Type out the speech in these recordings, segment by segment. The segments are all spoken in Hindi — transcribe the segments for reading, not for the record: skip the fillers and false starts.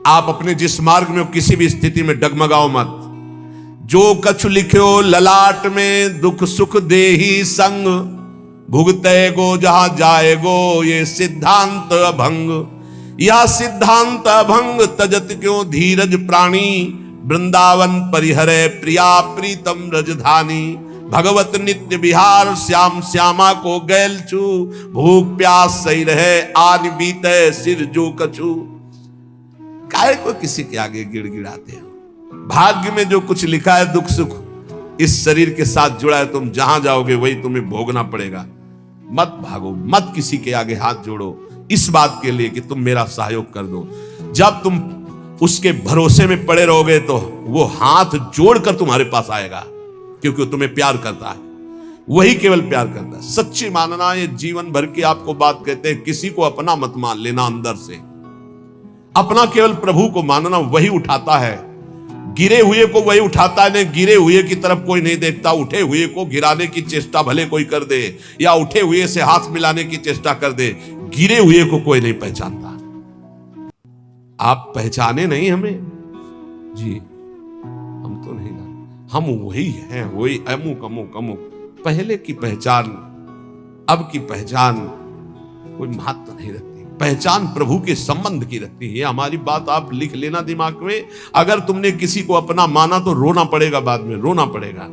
आप अपने जिस मार्ग में हो किसी भी स्थिति में डगमगाओ मत। जो कछु लिख्यो ललाट में दुख सुख देही संग, भुगते गो जहां जाएगो ये सिद्धांत अभंग। यह सिद्धांत अभंग तजत क्यों धीरज प्राणी, वृंदावन परिहरे प्रिया प्रीतम रजधानी। भगवत नित्य विहार श्याम श्यामा को गैल छू, भूख प्यास सही रहे आन बीते सिर जो कछु। काहे को किसी के आगे गिड़गिड़ाते हो? भाग्य में जो कुछ लिखा है दुख सुख इस शरीर के साथ जुड़ा है, तुम जहां जाओगे वही तुम्हें भोगना पड़ेगा। मत भागो, मत किसी के आगे हाथ जोड़ो इस बात के लिए कि तुम मेरा सहयोग कर दो। जब तुम उसके भरोसे में पड़े रहोगे तो वो हाथ जोड़कर तुम्हारे पास आएगा, क्योंकि वो तुम्हें प्यार करता है, वही केवल प्यार करता है। सच्ची मानना, ये जीवन भर की आपको बात कहते हैं, किसी को अपना मत मान लेना। अंदर से अपना केवल प्रभु को मानना, वही उठाता है। गिरे हुए को वही उठाता है, नहीं गिरे हुए की तरफ कोई नहीं देखता। उठे हुए को गिराने की चेष्टा भले कोई कर दे, या उठे हुए से हाथ मिलाने की चेष्टा कर दे, गिरे हुए को कोई नहीं पहचानता। आप पहचाने नहीं हमें जी, हम तो नहीं जानते, हम वही हैं, वही अमुक अमुक अमुक। पहले की पहचान अब की पहचान कोई महत्व नहीं रखती। पहचान प्रभु के संबंध की रखती है। हमारी बात आप लिख लेना दिमाग में। अगर तुमने किसी को अपना माना तो रोना पड़ेगा, बाद में रोना पड़ेगा।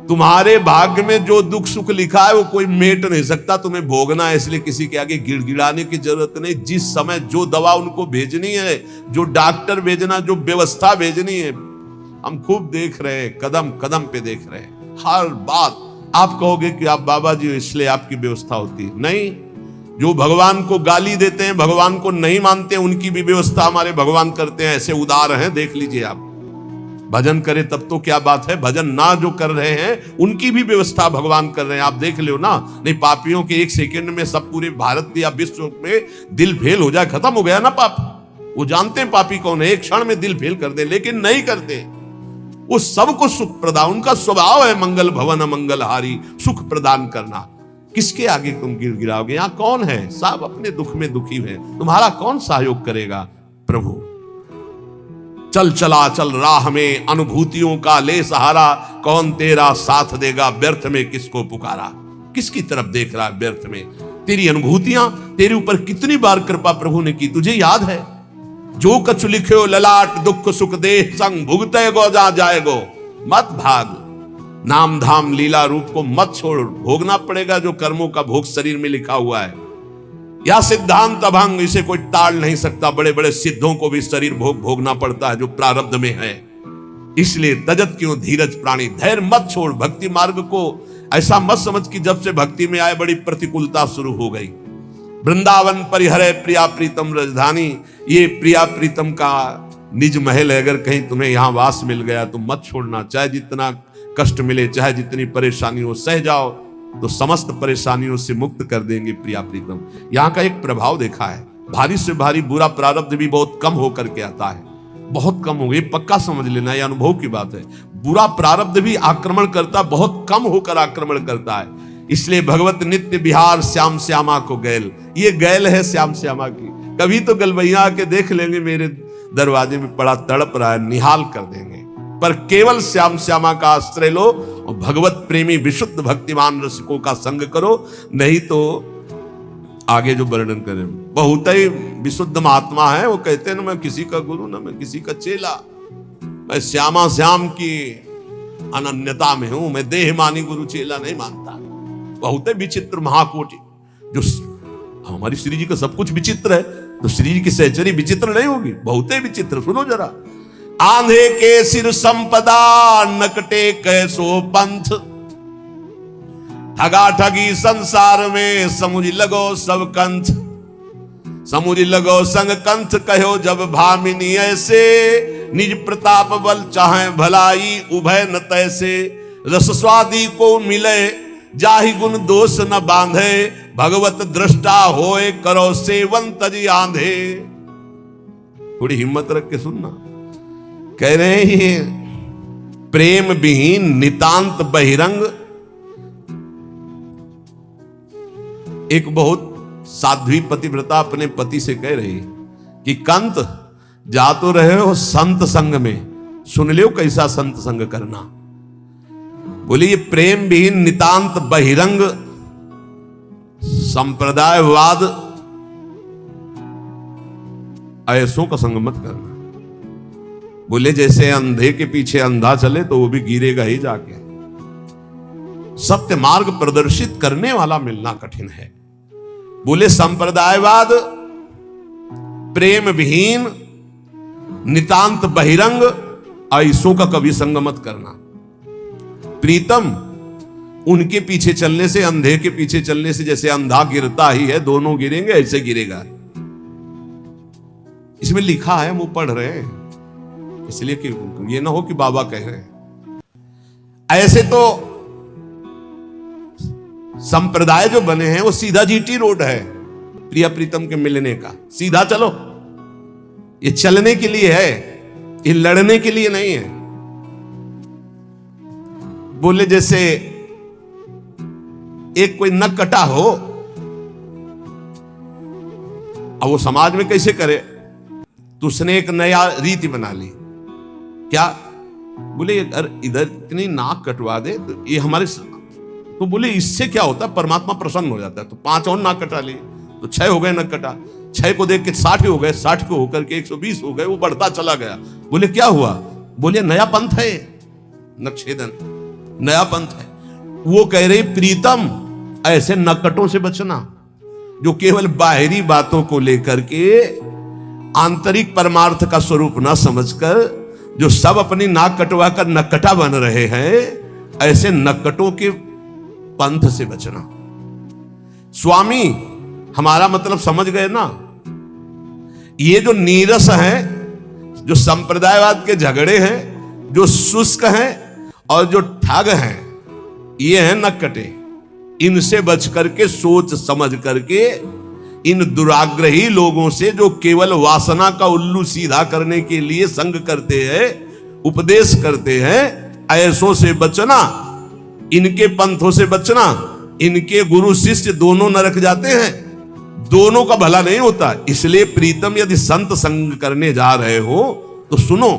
तुम्हारे भाग्य में जो दुख सुख लिखा है वो कोई मेट नहीं सकता, तुम्हें भोगना है। इसलिए किसी के आगे गिड़गिड़ाने की जरूरत नहीं। जिस समय जो दवा उनको भेजनी है, जो डॉक्टर भेजना, जो व्यवस्था भेजनी है, हम खूब देख रहे हैं, कदम कदम पे देख रहे हैं। हर बात आप कहोगे कि आप बाबा जी इसलिए आपकी व्यवस्था होती है, नहीं। जो भगवान को गाली देते हैं, भगवान को नहीं मानते हैं, उनकी भी व्यवस्था हमारे भगवान करते हैं। ऐसे उदार हैं, देख लीजिए आप। भजन करे तब तो क्या बात है, भजन ना जो कर रहे हैं उनकी भी व्यवस्था भगवान कर रहे हैं। आप देख लो ना। नहीं, पापियों के एक सेकंड में सब पूरे भारत या विश्व में दिल फेल हो जाए, खत्म हो गया ना पाप। वो जानते हैं पापी कौन है, एक क्षण में दिल फेल कर दे, लेकिन नहीं करते। वो सबको सुख प्रदान, उनका स्वभाव है मंगल भवन मंगल हारी, सुख प्रदान करना। किसके आगे तुम गिड़गिड़ाओगे? यहां कौन है? सब अपने दुख में दुखी है। तुम्हारा कौन सहयोग करेगा? प्रभु। चल चला चल राह में अनुभूतियों का ले सहारा, कौन तेरा साथ देगा व्यर्थ में किसको पुकारा। किसकी तरफ देख रहा है व्यर्थ में? तेरी अनुभूतियां, तेरे ऊपर कितनी बार कृपा प्रभु ने की, तुझे याद है? जो कछु लिख्यो ललाट दुख सुख देह संग, भुगते गो जा जाएगो। मत भाग, नाम धाम लीला रूप को मत छोड़, भोगना पड़ेगा जो कर्मों का भोग शरीर में लिखा हुआ है। या सिद्धांत अभंग, इसे कोई टाल नहीं सकता। बड़े बड़े सिद्धों को भी शरीर भोग भोगना पड़ता है जो प्रारब्ध में है। इसलिए तजत क्यों धीरज प्राणी, धैर्य मत छोड़। भक्ति मार्ग को ऐसा मत समझ कि जब से भक्ति में आए बड़ी प्रतिकूलता शुरू हो गई। वृंदावन परिहरे प्रिया प्रीतम रजधानी, ये प्रिया प्रीतम का निज महल है। अगर कहीं तुम्हें यहां वास मिल गया तो मत छोड़ना। चाहे जितना कष्ट मिले, चाहे जितनी परेशानी हो, सह जाओ तो समस्त परेशानियों से मुक्त कर देंगे प्रिया प्रीतम। यहां का एक प्रभाव देखा है, भारी से भारी बुरा प्रारब्ध भी बहुत कम होकर के आता है, बहुत कम हो गई। पक्का समझ लेना, यह अनुभव की बात है। बुरा प्रारब्ध भी आक्रमण करता, बहुत कम होकर आक्रमण करता है। इसलिए भगवत नित्य विहार श्याम श्यामा को गैल, ये गैल है श्याम श्यामा की। कभी तो गलबैया आके देख लेंगे, मेरे दरवाजे में पड़ा तड़प रहा है, निहाल कर देंगे। पर केवल श्याम श्यामा का आश्रय लो और भगवत प्रेमी विशुद्ध भक्तिमान रसिकों का संग करो। नहीं तो आगे जो वर्णन करें, बहुत ही विशुद्ध महात्मा है, वो कहते हैं ना, मैं किसी का गुरु ना मैं किसी का चेला, मैं श्यामा श्याम की अनन्यता में हूं, मैं देह मानी गुरु चेला नहीं मानता। बहुत ही विचित्र महाकोटि। जो हमारी श्री जी का सब कुछ विचित्र है, तो श्री जी की सहचरी विचित्र नहीं होगी? बहुत ही विचित्र। सुनो जरा। आंधे के सिर संपदा नकटे कैसो पंथ, ठगा ठगी संसार में समुझ लगो सब कंथ। समुझ लगो संग कंथ कहो जब भामिनी ऐसे, निज प्रताप बल चाहे भलाई उभय न तैसे। रस स्वादी को मिले जाहि गुण दोष न बांधे, भगवत दृष्टा होए करो सेवन तजी आंधे। थोड़ी हिम्मत रख के सुनना। कह रहे हैं प्रेम विहीन नितांत बहिरंग। एक बहुत साध्वी पतिव्रता अपने पति से कह रही कि कंत, जा तो रहे हो संत संग में, सुन लो कैसा संत संग करना। बोले ये प्रेम विहीन नितांत बहिरंग संप्रदायवाद ऐसों का संग मत करना। बोले जैसे अंधे के पीछे अंधा चले तो वो भी गिरेगा ही जाके। सत्य मार्ग प्रदर्शित करने वाला मिलना कठिन है। बोले संप्रदायवाद, प्रेम विहीन, नितांत बहिरंग ऐसों का कभी संग मत करना। प्रीतम उनके पीछे चलने से, अंधे के पीछे चलने से जैसे अंधा गिरता ही है, दोनों गिरेंगे ऐसे गिरेगा। इसमें लिखा है, मुंह पढ़ रहे हैं इसलिए कि ये ना हो कि बाबा कह रहे हैं। ऐसे तो संप्रदाय जो बने हैं वो सीधा जीटी रोड है प्रिया प्रीतम के मिलने का। सीधा चलो, ये चलने के लिए है, ये लड़ने के लिए नहीं है। बोले जैसे एक कोई नक कटा हो, अब वो समाज में कैसे करे, तो उसने एक नया रीति बना ली। क्या? बोले अगर इधर इतनी नाक कटवा दे तो ये हमारे, तो बोले इससे क्या होता है, परमात्मा प्रसन्न हो जाता है। तो 5 और नाक कटा लिए तो 6 हो गए नक कटा। 6 को देख के 60 हो गए, 60 को होकर के 120 हो गए, वो बढ़ता चला गया। बोले क्या हुआ? बोले नया पंथ है, नक्षेदन नया पंथ है। वो कह रहे प्रीतम ऐसे नकटों से बचना जो केवल बाहरी बातों को लेकर के आंतरिक परमार्थ का स्वरूप ना समझकर जो सब अपनी नाक कटवा कर नकटा बन रहे हैं, ऐसे नकटों के पंथ से बचना। स्वामी हमारा मतलब समझ गए ना। ये जो नीरस है, जो संप्रदायवाद के झगड़े हैं, जो शुष्क हैं और जो ठग हैं, ये हैं नकटे। इनसे बच करके, सोच समझ करके, इन दुराग्रही लोगों से जो केवल वासना का उल्लू सीधा करने के लिए संग करते हैं, उपदेश करते हैं, ऐसों से बचना। इनके पंथों से बचना। इनके गुरु शिष्य दोनों नरक जाते हैं, दोनों का भला नहीं होता। इसलिए प्रीतम यदि संत संग करने जा रहे हो तो सुनो,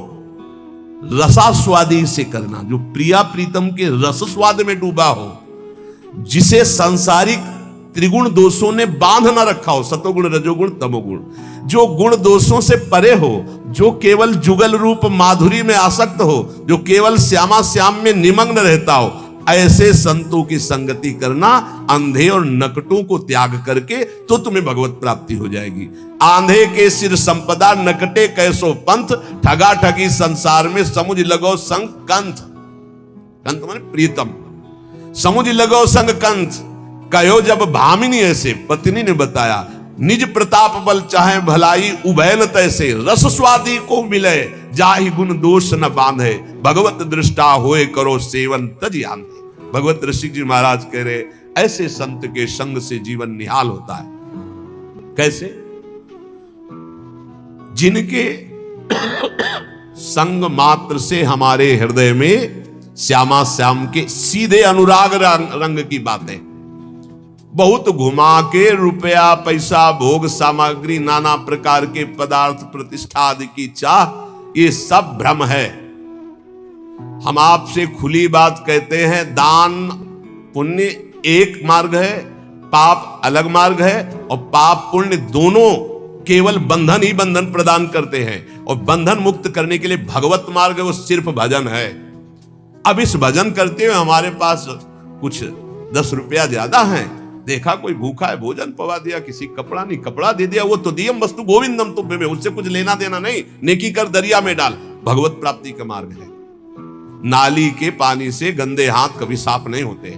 रसास्वादी से करना, जो प्रिया प्रीतम के रस स्वाद में डूबा हो, जिसे सांसारिक त्रिगुण दोषों ने बांध ना रखा हो, सतोगुण रजोगुण तमोगुण, जो गुण दोषों से परे हो, जो केवल जुगल रूप माधुरी में आसक्त हो, जो केवल श्यामा श्याम में निमग्न रहता हो, ऐसे संतों की संगति करना। अंधे और नकटों को त्याग करके तो तुम्हें भगवत प्राप्ति हो जाएगी। आंधे के सिर संपदा, नकटे कैसो पंथ, ठगा ठगी संसार में समुझ लगो संग कंथ। कंथ माने प्रीतम। समुझ लगो संग कंथ, कहो जब भामिनी ऐसे, पत्नी ने बताया, निज प्रताप बल चाहे भलाई, उभय न तैसे, रस स्वादी को मिले, जाहि गुण दोष न बांधे, भगवत दृष्टा होए करो सेवन तज आंधे। भगवत ऋषि जी महाराज कह रहे, ऐसे संत के संग से जीवन निहाल होता है। कैसे? जिनके संग मात्र से हमारे हृदय में श्यामा श्याम के सीधे अनुराग रंग की बातें, बहुत घुमा के रुपया पैसा भोग सामग्री नाना प्रकार के पदार्थ प्रतिष्ठा आदि की चाह, ये सब भ्रम है। हम आपसे खुली बात कहते हैं, दान पुण्य एक मार्ग है, पाप अलग मार्ग है, और पाप पुण्य दोनों केवल बंधन ही बंधन प्रदान करते हैं। और बंधन मुक्त करने के लिए भगवत मार्ग है, वो सिर्फ भजन है। अब इस भजन करते हुए हमारे पास कुछ 10 रुपया ज्यादा है, देखा कोई भूखा है, भोजन पवा दिया, किसी कपड़ा नहीं कपड़ा दे दिया, वो तो दियम वस्तु गोविंदम तुभ्य में, उससे कुछ लेना देना नहीं, नेकी कर दरिया में डाल, भगवत प्राप्ति का मार्ग है। नाली के पानी से गंदे हाथ कभी साफ नहीं होते।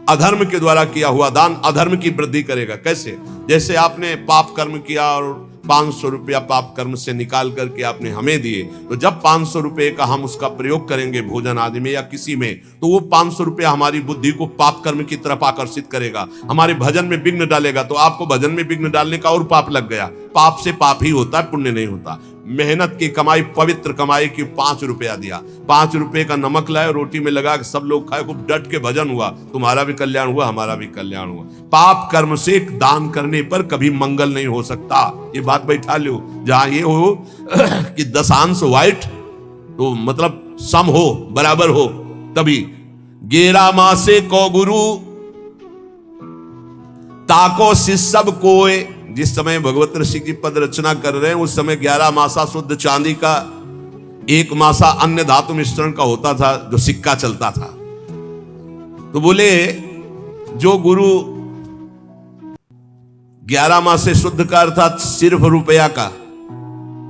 अधर्म के द्वारा किया हुआ दान अधर्म की वृद्धि करेगा। कैसे? जैसे आपने पाप कर्म किया और 500 रुपया पाप कर्म से निकाल करके आपने हमें दिए, तो जब 500 रुपए का हम उसका प्रयोग करेंगे भोजन आदि में या किसी में, तो वो 500 रुपया हमारी बुद्धि को पाप कर्म की तरफ आकर्षित करेगा, हमारे भजन में विघ्न डालेगा। तो आपको भजन में विघ्न डालने का और पाप लग गया। पाप से पाप ही होता है, पुण्य नहीं होता। मेहनत की कमाई, पवित्र कमाई की 5 रुपया दिया, 5 रुपए का नमक लाए, रोटी में लगा के सब लोग खाए, खूब डट के भजन हुआ, तुम्हारा भी कल्याण हुआ, हमारा भी कल्याण हुआ। पाप कर्म से दान करने पर कभी मंगल नहीं हो सकता, ये बात बैठा लो। जहां ये हो कि दशांश व्हाइट तो मतलब सम हो, बराबर हो, तभी 11 मासे को गुरु ताको शिष्य कोय। जिस समय भगवत ऋषि की पद रचना कर रहे हैं उस समय 11 मासा शुद्ध चांदी का, 1 मासा अन्य धातु मिश्रण का होता था जो सिक्का चलता था। तो बोले जो गुरु 11 मासे शुद्ध का अर्थात सिर्फ रुपया का,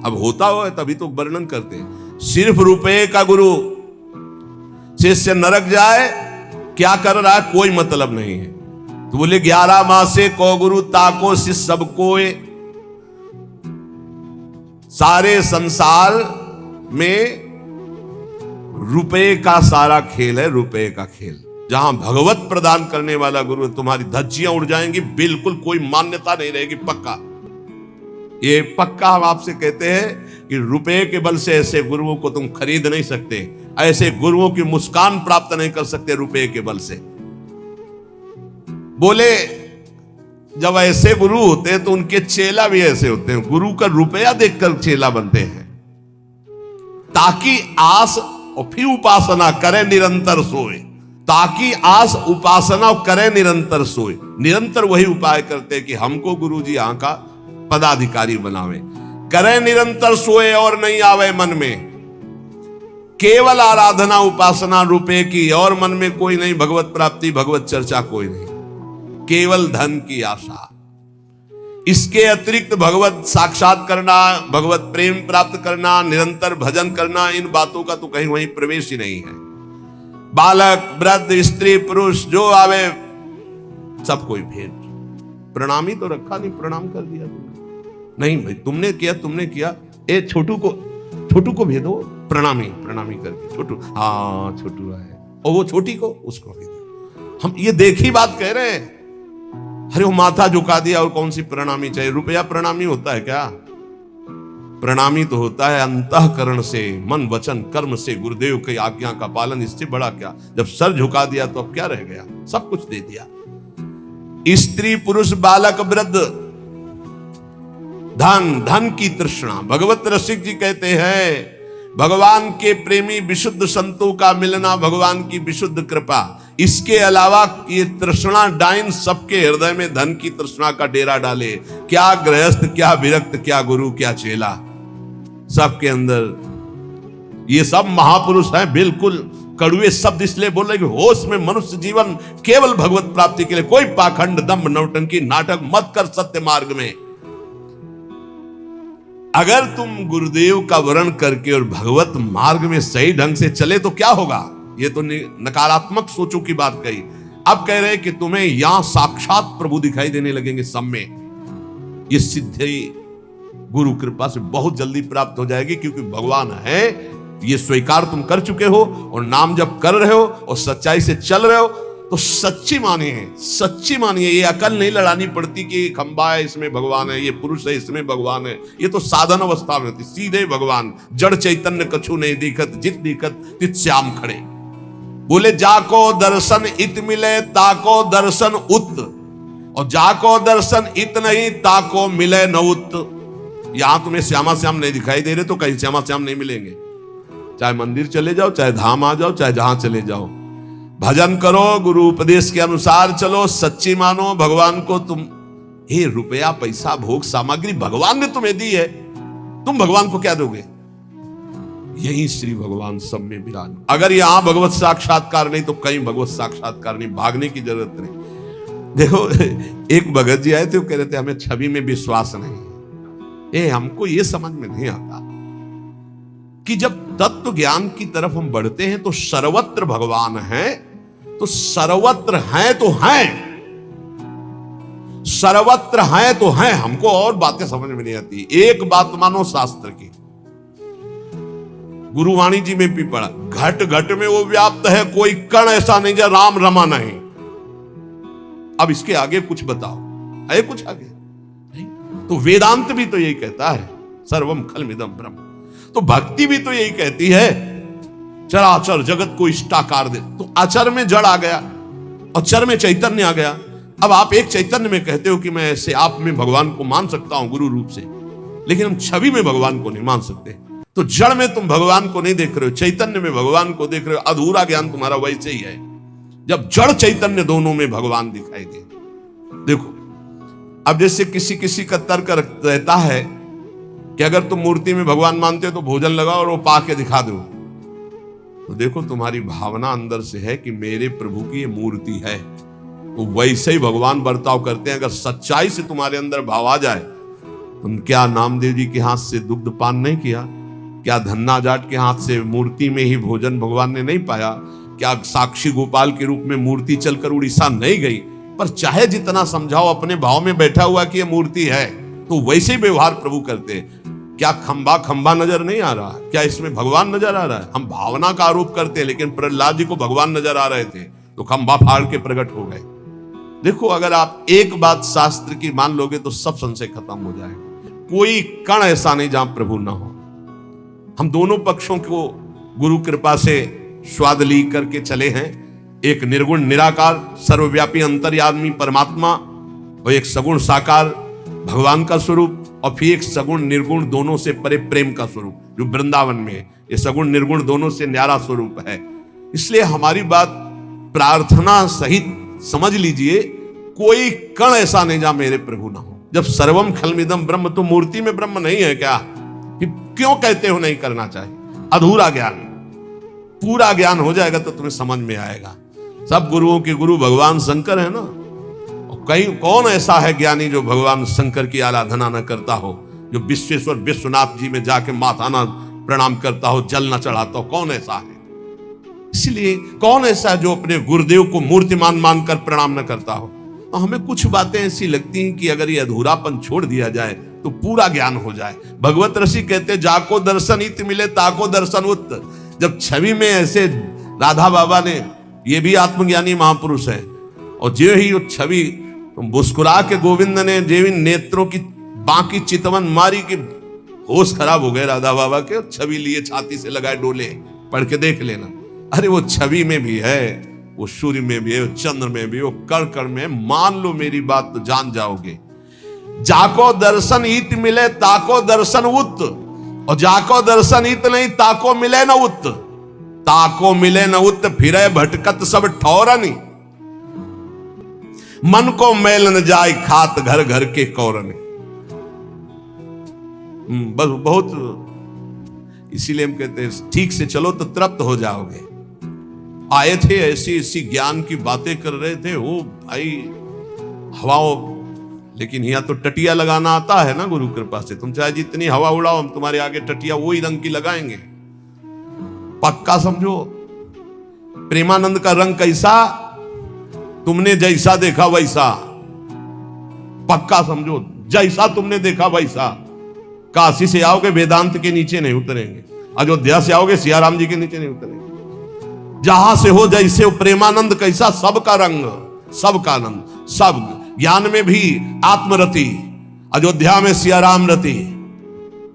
अब होता हो तभी तो वर्णन करते हैं, सिर्फ रुपये का गुरु शिष्य नरक जाए, क्या कर रहा है कोई मतलब नहीं है। तो बोले 11 मासे को गुरु ताको शिष्य सबको, सारे संसार में रुपए का सारा खेल है, रुपए का खेल। जहां भगवत प्रदान करने वाला गुरु, तुम्हारी धज्जियां उड़ जाएंगी, बिल्कुल कोई मान्यता नहीं रहेगी, पक्का। ये पक्का हम आपसे कहते हैं कि रुपए के बल से ऐसे गुरुओं को तुम खरीद नहीं सकते, ऐसे गुरुओं की मुस्कान प्राप्त नहीं कर सकते रुपए के बल से। बोले जब ऐसे गुरु होते हैं तो उनके चेला भी ऐसे होते हैं, गुरु का रुपया देखकर चेला बनते हैं, ताकि आस और फिर उपासना करे निरंतर सोए, ताकि आस उपासना करे निरंतर सोए। निरंतर वही उपाय करते कि हमको गुरु जी यहाँ का पदाधिकारी बनावे, करे निरंतर सोए और नहीं आवे मन में, केवल आराधना उपासना रुपए की, और मन में कोई नहीं, भगवत प्राप्ति भगवत चर्चा कोई नहीं, केवल धन की आशा। इसके अतिरिक्त भगवत साक्षात करना, भगवत प्रेम प्राप्त करना, निरंतर भजन करना, इन बातों का तो कहीं वहीं प्रवेश ही नहीं है। बालक वृद्ध स्त्री पुरुष जो आवे सब कोई भेंट। प्रणामी तो रखा नहीं, प्रणाम कर दिया तुमने, नहीं भाई तुमने किया, ए छोटू को भेदो, प्रणामी करके, छोटू, हाँ छोटू है, और वो छोटी को उसको भेदो। हम ये देखी बात कह रहे हैं, अरे वो माथा झुका दिया और कौन सी प्रणामी चाहिए? रुपया प्रणामी होता है क्या? प्रणामी तो होता है अंतःकरण से, मन वचन कर्म से गुरुदेव की आज्ञा का पालन, इससे बड़ा क्या? जब सर झुका दिया तो अब क्या रह गया? सब कुछ दे दिया। स्त्री पुरुष बालक वृद्ध, धन की तृष्णा। भगवत रसिक जी कहते हैं भगवान के प्रेमी विशुद्ध संतों का मिलना भगवान की विशुद्ध कृपा। इसके अलावा ये तृष्णा डाइन सबके हृदय में धन की तृष्णा का डेरा डाले, क्या गृहस्थ, क्या विरक्त, क्या गुरु, क्या चेला, सबके अंदर ये सब महापुरुष हैं। बिल्कुल कड़ुए शब्द इसलिए बोल रहे कि होश में मनुष्य जीवन केवल भगवत प्राप्ति के लिए, कोई पाखंड दंभ नौटंकी नाटक मत कर सत्य मार्ग में। अगर तुम गुरुदेव का वर्ण करके और भगवत मार्ग में सही ढंग से चले तो क्या होगा? ये तो नकारात्मक सोचों की बात कही। अब कह रहे कि तुम्हें यहां साक्षात प्रभु दिखाई देने लगेंगे सब में। ये सिद्धि गुरु कृपा से बहुत जल्दी प्राप्त हो जाएगी, क्योंकि भगवान है ये स्वीकार तुम कर चुके हो और नाम जब कर रहे हो और सच्चाई से चल रहे हो तो सच्ची मानिए। ये अकल नहीं लड़ानी पड़ती कि खंबा है इसमें भगवान है, ये पुरुष है इसमें भगवान है। ये तो साधन अवस्था में होती, सीधे भगवान। जड़ चैतन्य कछु नहीं दिखत, जित दिखत तित श्याम खड़े। बोले जाको दर्शन इत मिले ताको दर्शन उत, और जाको दर्शन इत नहीं ताको मिले न उत। यहां तुम्हें श्यामा श्याम नहीं दिखाई दे रहे तो कहीं श्यामा श्याम नहीं मिलेंगे। चाहे मंदिर चले जाओ, चाहे धाम आ जाओ, चाहे जहां चले जाओ, भजन करो, गुरु उपदेश के अनुसार चलो, सच्ची मानो भगवान को। तुम ये रुपया पैसा भोग सामग्री भगवान ने तुम्हें दी है, तुम भगवान को क्या दोगे? यही श्री भगवान सब में विराज। अगर यहां भगवत साक्षात्कार नहीं तो कहीं भगवत साक्षात्कार नहीं, भागने की जरूरत नहीं। देखो एक भगत जी आए थे, वो कह रहे थे हमें छवि में विश्वास नहीं। हमको ये समझ में नहीं आता कि जब तत्व ज्ञान की तरफ हम बढ़ते हैं तो सर्वत्र भगवान है, तो सर्वत्र हैं तो हैं, सर्वत्र हैं तो हैं। हमको और बातें समझ में नहीं आती। एक बात मानो शास्त्र की, गुरुवाणी जी में भी पढ़ा, घट घट में वो व्याप्त है, कोई कण ऐसा नहीं जो राम रमा नहीं। अब इसके आगे कुछ बताओ, है कुछ आगे? तो वेदांत भी तो यही कहता है सर्वम खलमिदम ब्रह्म। तो भक्ति भी तो यही कहती है, चराचर जगत को इष्टाकार दे। तो अचर में जड़ आ गया और चर में चैतन्य आ गया। अब आप एक चैतन्य में कहते हो कि मैं ऐसे आप में भगवान को मान सकता हूं गुरु रूप से, लेकिन हम छवि में भगवान को नहीं मान सकते। तो जड़ में तुम भगवान को नहीं देख रहे हो, चैतन्य में भगवान को देख रहे हो। अधूरा ज्ञान तुम्हारा वैसे ही है, जब जड़ चैतन्य दोनों में भगवान दिखाई दे। देखो, अब जैसे किसी किसी का तर्क रहता है कि अगर तुम मूर्ति में भगवान मानते हो तो भोजन लगाओ और वो पा के दिखा दो। तो देखो, तुम्हारी भावना अंदर से है कि मेरे प्रभु की ये मूर्ति है, तो वैसे ही भगवान बर्ताव करते हैं। अगर सच्चाई से तुम्हारे अंदर भाव आ जाए, तुम क्या नामदेव जी के हाथ से दुग्ध पान नहीं किया? क्या धन्ना जाट के हाथ से मूर्ति में ही भोजन भगवान ने नहीं पाया? क्या साक्षी गोपाल के रूप में मूर्ति चलकर उड़ीसा नहीं गई? पर चाहे जितना समझाओ, अपने भाव में बैठा हुआ कि ये मूर्ति है, तो वैसे ही व्यवहार प्रभु करते हैं। क्या खंबा खंबा नजर नहीं आ रहा? क्या इसमें भगवान नजर आ रहा है? हम भावना का आरोप करते हैं, लेकिन प्रहलाद जी को भगवान नजर आ रहे थे तो खंबा फाड़ के प्रकट हो गए। देखो, अगर आप एक बात शास्त्र की मान लोगे तो सब संशय खत्म हो जाएगा। कोई कण ऐसा नहीं जहां प्रभु ना हो। हम दोनों पक्षों को गुरु कृपा से स्वाद ली करके चले हैं। एक निर्गुण निराकार सर्वव्यापी अंतर्यामी परमात्मा, और एक सगुण साकार भगवान का स्वरूप, और फिर एक सगुण निर्गुण दोनों से परे प्रेम का स्वरूप जो वृंदावन में है। ये सगुण निर्गुण दोनों से न्यारा स्वरूप है। इसलिए हमारी बात प्रार्थना सहित समझ लीजिए, कोई कण ऐसा नहीं जहां मेरे प्रभु ना हो। जब सर्वम खलमिदम ब्रह्म, तो मूर्ति में ब्रह्म नहीं है क्या? क्यों कहते हो नहीं करना चाहिए? अधूरा ज्ञान। पूरा ज्ञान हो जाएगा तो तुम्हें समझ में आएगा। सब गुरुओं के गुरु भगवान शंकर है ना। और कहीं कौन ऐसा है ज्ञानी जो भगवान शंकर की आराधना न करता हो, जो विश्वेश्वर विश्वनाथ जी में जाके माथा ना प्रणाम करता हो, जल न चढ़ाता हो? कौन ऐसा है? इसलिए कौन ऐसा है जो अपने गुरुदेव को मूर्तिमान मानकर प्रणाम न करता हो? तो हमें कुछ बातें ऐसी लगती हैं कि अगर ये अधूरापन छोड़ दिया जाए तो पूरा ज्ञान हो जाए। भगवत ऋषि कहते, जाको दर्शन इत मिले ताको दर्शन उत। जब छवि में ऐसे राधा बाबा ने, ये भी आत्मज्ञानी महापुरुष है, और जो ही वो छवि मुस्कुरा के गोविंद ने जेवी नेत्रों की बाकी चितवन मारी कि होश खराब हो गए राधा बाबा के। छवि लिए छाती से लगाए डोले, पढ़ के देख लेना। अरे वो छवि में भी है, वो सूर्य में भी है, वो चंद्र में भी, वो कण कण में। मान लो मेरी बात तो जान जाओगे। जाको दर्शन इत मिले ताको दर्शन उत, और जाको दर्शन इत नहीं ताको मिले न उत। ताको मिले न उत, फिरे भटकत सब ठौरनी। मन को मैल न जाए खात घर घर के कौरनी। बस बहुत, इसीलिए हम कहते हैं ठीक से चलो तो तृप्त हो जाओगे। आए थे ऐसी ऐसी ज्ञान की बातें कर रहे थे, वो भाई हवाओं, लेकिन यहाँ तो टटिया लगाना आता है ना गुरु कृपा से। तुम चाहे जितनी हवा उड़ाओ, हम तुम्हारे आगे टटिया वही रंग की लगाएंगे, पक्का समझो। प्रेमानंद का रंग कैसा, तुमने जैसा देखा वैसा, पक्का समझो। जैसा तुमने देखा वैसा। काशी से आओगे वेदांत के नीचे नहीं उतरेंगे, अयोध्या से आओगे सियाराम जी के नीचे नहीं उतरेंगे। जहां से हो जैसे हो। प्रेमानंद कैसा, सबका रंग, सबका आनंद, सब ज्ञान में भी आत्मरति, अयोध्या में सियाराम रति,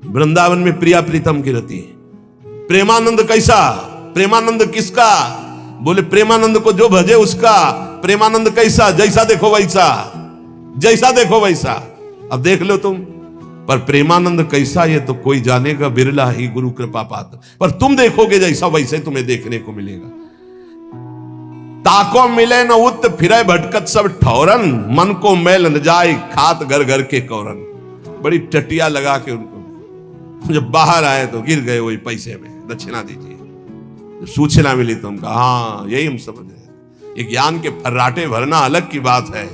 वृंदावन में प्रिया प्रीतम की रति। प्रेमानंद कैसा, प्रेमानंद किसका? बोले प्रेमानंद को जो भजे उसका। प्रेमानंद कैसा, जैसा देखो वैसा, जैसा देखो वैसा। अब देख लो तुम। पर प्रेमानंद कैसा, ये तो कोई जानेगा, बिरला ही गुरु कृपा पात्र। पर तुम देखोगे जैसा वैसे तुम्हें देखने को मिलेगा। ताको मिले न उत, फिरे भटकत सब ठौरन। मन को मैल न जाए खात घर घर के कौरन। बड़ी टटिया लगा के उनको जब बाहर आए तो गिर गए वही पैसे में, दक्षिणा दीजिए। सूचना मिली तो उनका, हाँ यही हम समझ रहे। ये ज्ञान के फर्राटे भरना अलग की बात है।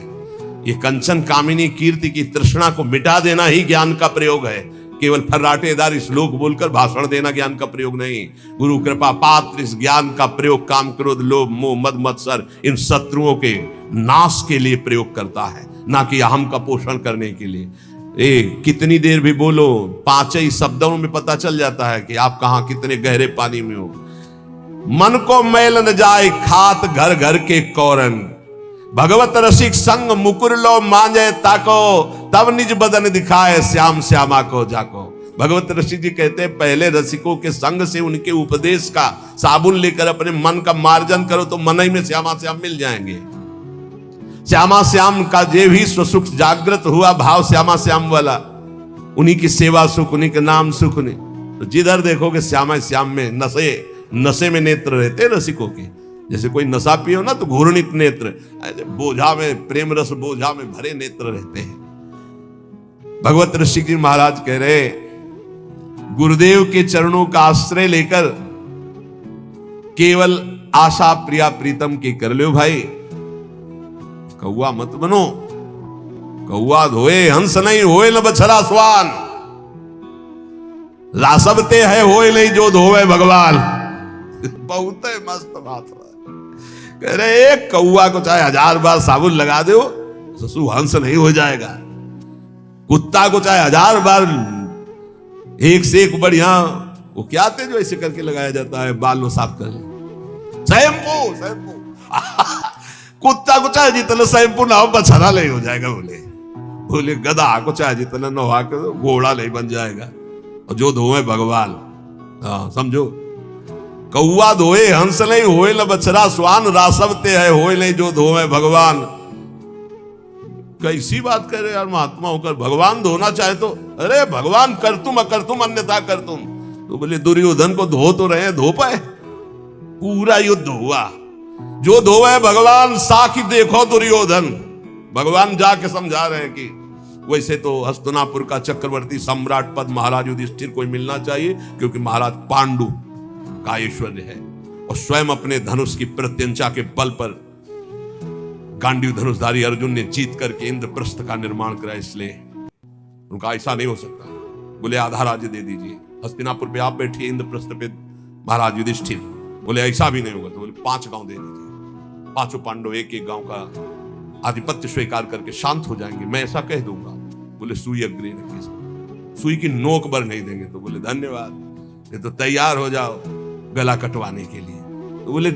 ये कंचन कामिनी कीर्ति की तृष्णा को मिटा देना ही ज्ञान का प्रयोग है। केवल फर्राटेदार श्लोक बोलकर भाषण देना ज्ञान का प्रयोग नहीं। गुरु कृपा पात्र इस ज्ञान का प्रयोग काम क्रोध लोभ मोह मद मत्सर इन शत्रुओं के नाश के लिए प्रयोग करता है, ना कि अहम का पोषण करने के लिए। कितनी देर भी बोलो, 5 ही शब्दों में पता चल जाता है कि आप कहां कितने गहरे पानी में हो। मन को मैल न जाए खात घर घर के कौरन। भगवत रसिक संग मुकुर लो मांजे ताको, तब निज बदन दिखाए श्याम श्यामा को जाको। भगवत ऋषि जी कहते हैं पहले रसिकों के संग से उनके उपदेश का साबुन लेकर अपने मन का मार्जन करो तो मन ही में श्यामा श्याम मिल जाएंगे। श्यामा श्याम का जे भी स्वसुख जागृत हुआ भाव श्यामा श्याम वाला, उन्हीं की सेवा सुख, उन्हीं के नाम सुख। नहीं तो जिधर देखोगे श्यामा श्याम में नशे में नेत्र रहते रसिकों के। जैसे कोई नशा पियो ना तो घूर्णित नेत्र, बोझा में प्रेम रस बोझा में भरे नेत्र रहते हैं। भगवत ऋषि जी महाराज कह रहे गुरुदेव के चरणों का आश्रय लेकर केवल आशा प्रिया प्रीतम की कर लो भाई। कौआ मत बनो, कौआ धोए हंस नहीं होए न बछड़ा स्वान, रासबते है होए नहीं जो धोवे भगवान। बहुत मस्त बात है। कह रहे एक कौआ को चाहे 1000 बार साबुन लगा दो ससु हंस नहीं हो जाएगा। कुत्ता को चाहे 1000 बार एक से एक बढ़िया वो क्या आते जो ऐसे करके लगाया जाता है बाल को साफ कर ले, शैम्पू कुत्ता को चाहे जितना शैम्पू ना हो बछड़ा नहीं हो जाएगा। बोले गधा को चाहे जितना नहा कर घोड़ा नहीं बन जाएगा। और जो धोए भगवान, हाँ समझो, कौआ धोए हंस नहीं होए न बछड़ा स्वान, रासवते है होए नहीं जो धोए भगवान। कैसी बात कर रहे यार महात्मा होकर, भगवान धोना चाहे तो अरे भगवान कर तुम अकर तुम अन्यथा कर तुम। तो बोले दुर्योधन को धो तो रहे, धो पाए? पूरा युद्ध हुआ, जो धोए भगवान साखी देखो दुर्योधन। भगवान जाके समझा रहे हैं कि वैसे तो हस्तिनापुर का चक्रवर्ती सम्राट पद महाराज युधिष्ठिर को मिलना चाहिए, क्योंकि महाराज पांडु का ऐश्वर्य है और स्वयं अपने धनुष की प्रत्यंचा के बल पर गांडीव धनुषधारी अर्जुन ने जीत करके इंद्रप्रस्थ का निर्माण करा, इसलिए उनका ऐसा नहीं हो सकता। बोले आधा राज्य दे दीजिए, हस्तिनापुर पे आप बैठिए, इंद्रप्रस्थ पे महाराज युधिष्ठिर। बोले ऐसा भी नहीं होगा। तो बोले 5 गांव दे दीजिए, 5 पांडव एक एक गांव का आधिपत्य स्वीकार करके शांत हो जाएंगे, मैं ऐसा कह दूंगा। बोले सुई अग्नि रखिए, सुई की नोक पर नहीं देंगे। तो बोले धन्यवाद, ये तो तैयार हो जाओ गला कटवाने के लिए। तो बोले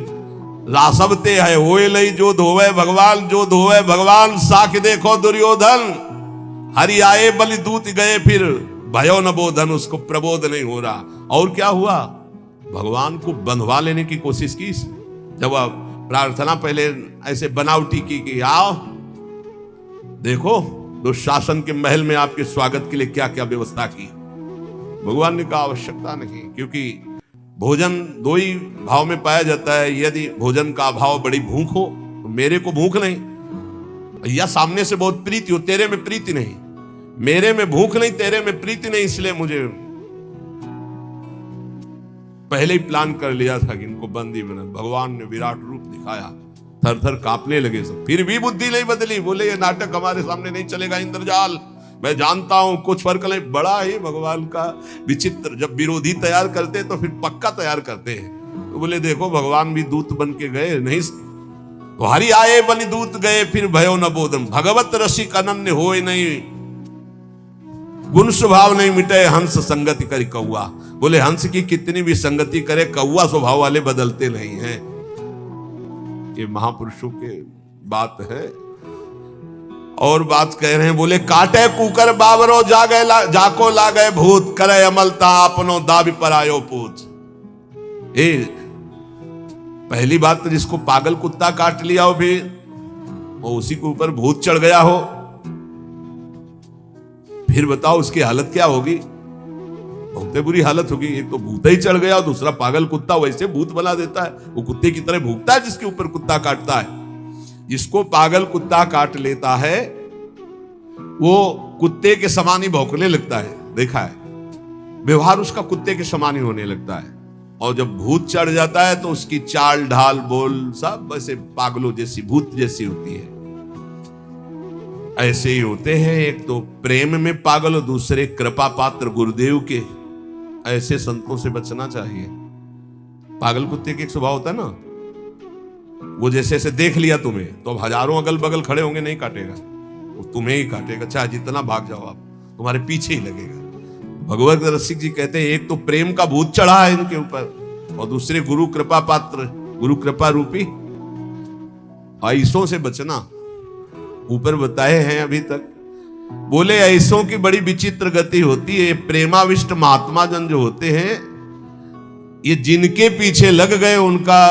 रासबते है होए लई जो धोवे भगवान, जो धोवे भगवान साख देखो दुर्योधन। हरि आए बलि दूत गए फिर भयो न बोधन, उसको प्रबोध नहीं हो रहा। और क्या हुआ, भगवान को बंधवा लेने की कोशिश की। जब प्रार्थना पहले ऐसे बनावटी की कि आओ देखो दुशासन के महल में आपके स्वागत के लिए क्या क्या व्यवस्था की। भगवान ने कहा आवश्यकता नहीं, क्योंकि भोजन 2 ही भाव में पाया जाता है। यदि भोजन का अभाव बड़ी भूख हो तो मेरे को भूख नहीं, या सामने से बहुत प्रीति हो, तेरे में प्रीति नहीं, मेरे में भूख नहीं तेरे में प्रीति नहीं, इसलिए मुझे पहले ही प्लान कर लिया था कि इनको बंदी बना। भगवान ने विराट रूप दिखाया, थर थर कांपने लगे सब, फिर भी बुद्धि नहीं बदली। बोले ये नाटक हमारे सामने नहीं चलेगा इंद्रजाल, मैं जानता हूं कुछ फर्क नहीं। बड़ा ही भगवान का विचित्र, जब विरोधी तैयार करते तो फिर पक्का तैयार करते हैं। तो बोले देखो भगवान भी दूत बन के गए नहीं, तो हरि आए बलि दूत गए फिर भयो न बोधम। भगवत रसिक अनन्य होए नहीं, गुण स्वभाव नहीं मिटे हंस संगति करी कौआ। बोले हंस की कितनी भी संगति करे, कौआ स्वभाव वाले बदलते नहीं हैं। ये महापुरुषों के बात है। और बात कह रहे हैं, बोले काटे कुकर बाबरो जाको ला गए भूत, करे अमलता अपनो दाबी पर आयो पूत। पहली बात तो जिसको पागल कुत्ता काट लिया हो भी वो उसी के ऊपर भूत चढ़ गया हो, फिर बताओ उसकी हालत क्या होगी। बहुत बुरी हालत होगी। एक तो भूत ही चढ़ गया और दूसरा पागल कुत्ता वैसे भूत बना देता है, वो कुत्ते की तरह भूखता है जिसके ऊपर कुत्ता काटता है। जिसको पागल कुत्ता काट लेता है वो कुत्ते के समान ही भौंकने लगता है, देखा है, व्यवहार उसका कुत्ते के समान ही होने लगता है। और जब भूत चढ़ जाता है तो उसकी चाल ढाल बोल सब वैसे पागलों जैसी भूत जैसी होती है। ऐसे ही होते हैं, एक तो प्रेम में पागल और दूसरे कृपा पात्र गुरुदेव के। ऐसे संतों से बचना चाहिए। पागल कुत्ते के एक स्वभाव होता है ना, वो जैसे ऐसे देख लिया तुम्हें तो अब हजारों अगल बगल खड़े होंगे नहीं काटेगा, वो तुम्हें ही काटेगा, चाहे जितना भाग जाओ आप, तुम्हारे पीछे ही लगेगा। भगवत रसिक जी कहते हैं एक तो प्रेम का भूत चढ़ा है इनके ऊपर और दूसरे गुरु कृपा पात्र, गुरु कृपा रूपी ऐसों से बचना। ऊपर बताए हैं अभी तक बोले ऐसों की बड़ी विचित्र गति होती है। प्रेमाविष्ट महात्मा जन जो होते हैं, ये जिनके पीछे लग गए उनका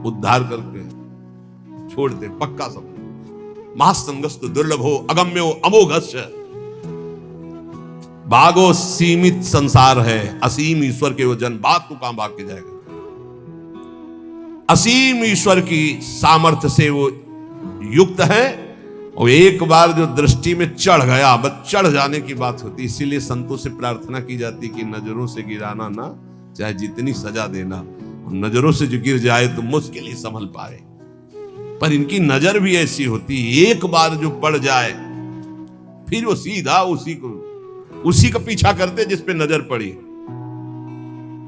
उद्धार करके छोड़ते, पक्का सब। महासंगस्तु दुर्लभो अगम्यो अमोघस्य, भागो सीमित संसार है, असीम ईश्वर के वजन, बात को कहां भाग के जाएगा। असीम ईश्वर की सामर्थ्य से वो युक्त है, और एक बार जो दृष्टि में चढ़ गया, बस चढ़ जाने की बात होती। इसीलिए संतों से प्रार्थना की जाती कि नजरों से गिराना ना, चाहे जितनी सजा देना, नजरों से जो गिर जाए तो मुश्किल ही संभल पाए। पर इनकी नजर भी ऐसी होती, एक बार जो पड़ जाए फिर वो सीधा उसी का पीछा करते जिस पे नजर पड़ी,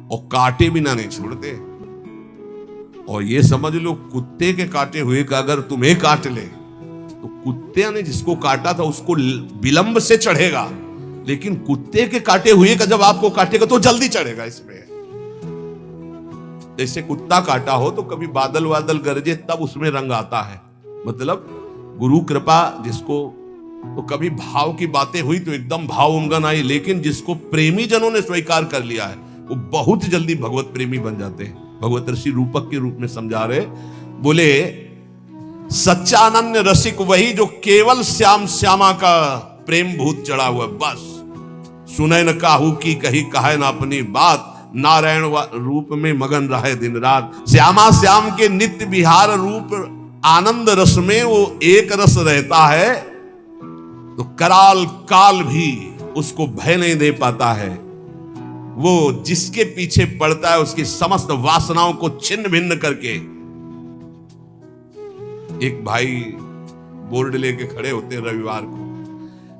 और काटे बिना नहीं छोड़ते। और ये समझ लो, कुत्ते के काटे हुए का अगर तुम्हें काट ले तो कुत्ते ने जिसको काटा था उसको विलंब से चढ़ेगा, लेकिन कुत्ते के काटे हुए का जब आपको काटेगा तो जल्दी चढ़ेगा। इसमें जैसे कुत्ता काटा हो तो कभी बादल वादल गरजे तब उसमें रंग आता है, मतलब गुरु कृपा जिसको, तो कभी भाव की बातें हुई तो एकदम भाव उमगन आई, लेकिन जिसको प्रेमी जनों ने स्वीकार कर लिया है वो बहुत जल्दी भगवत प्रेमी बन जाते हैं। भगवत ऋषि रूपक के रूप में समझा रहे, बोले सच्चा अनन्य रसिक वही जो केवल श्याम श्यामा का प्रेम भूत चढ़ा हुआ, बस सुने न काहू की कही कहे न अपनी बात, नारायण रूप में मगन रहे दिन रात। श्यामा श्याम के नित्य विहार रूप आनंद रस में वो एक रस रहता है, तो कराल काल भी उसको भय नहीं दे पाता है। वो जिसके पीछे पड़ता है उसकी समस्त वासनाओं को छिन्न भिन्न करके। एक भाई बोर्ड लेके खड़े होते हैं रविवार को,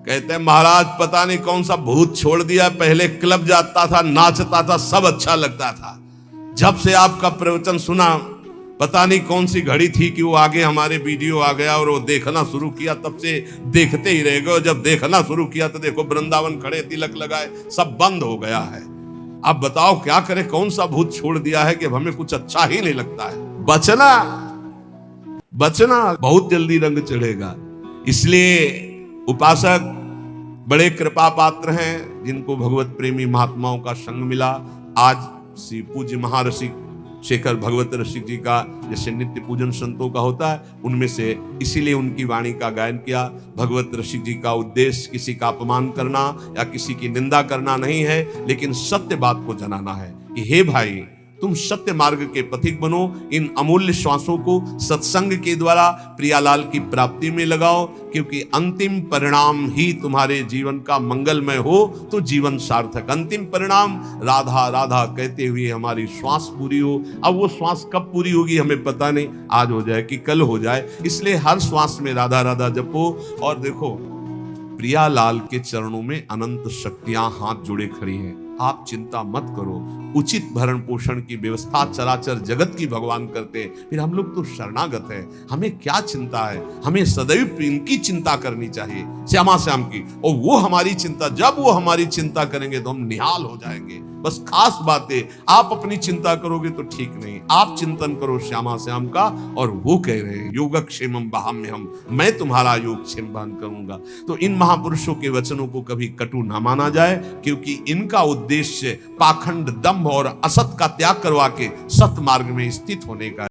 कहते हैं महाराज पता नहीं कौन सा भूत छोड़ दिया, पहले क्लब जाता था, नाचता था, सब अच्छा लगता था, जब से आपका प्रवचन सुना पता नहीं कौन सी घड़ी थी कि वो आगे हमारे वीडियो आ गया और वो देखना शुरू किया, तब से देखते ही रह गए। जब देखना शुरू किया तो देखो वृंदावन खड़े, तिलक लगाए, सब बंद हो गया है। अब बताओ क्या करें, कौन सा भूत छोड़ दिया है कि अब हमें कुछ अच्छा ही नहीं लगता है। बचना बहुत जल्दी रंग चढ़ेगा। इसलिए उपासक बड़े कृपा पात्र हैं जिनको भगवत प्रेमी महात्माओं का संग मिला। आज श्री पूज्य महर्षि शेखर भगवत रसिक जी का जैसे नित्य पूजन संतों का होता है, उनमें से इसीलिए उनकी वाणी का गायन किया। भगवत रसिक जी का उद्देश्य किसी का अपमान करना या किसी की निंदा करना नहीं है, लेकिन सत्य बात को जनाना है कि हे भाई तुम सत्य मार्ग के पथिक बनो, इन अमूल्य श्वासों को सत्संग के द्वारा प्रियालाल की प्राप्ति में लगाओ, क्योंकि अंतिम परिणाम ही तुम्हारे जीवन का मंगलमय हो तो जीवन सार्थक। अंतिम परिणाम राधा राधा कहते हुए हमारी श्वास पूरी हो। अब वो श्वास कब पूरी होगी हमें पता नहीं, आज हो जाए कि कल हो जाए, इसलिए हर श्वास में राधा राधा जपो। और देखो प्रियालाल के चरणों में अनंत शक्तियां हाथ जुड़े खड़ी हैं। आप चिंता मत करो, उचित भरण पोषण की व्यवस्था चराचर जगत की भगवान करते, फिर हम लोग तो शरणागत हैं, हमें क्या चिंता है। हमें सदैव इनकी चिंता करनी चाहिए, श्यामा श्याम की, और वो हमारी चिंता, जब वो हमारी चिंता करेंगे तो हम निहाल हो जाएंगे। बस खास बातें, आप अपनी चिंता करोगे तो ठीक नहीं, आप चिंतन करो श्यामा श्याम का, और वो कह रहे हैं योगक्षेमम वहाम्यहम्, मैं तुम्हारा योगक्षेम वहन करूंगा। तो इन महापुरुषों के वचनों को कभी कटु ना माना जाए, क्योंकि इनका उद्देश्य पाखंड, दंभ और असत का त्याग करवा के सत मार्ग में स्थित होने का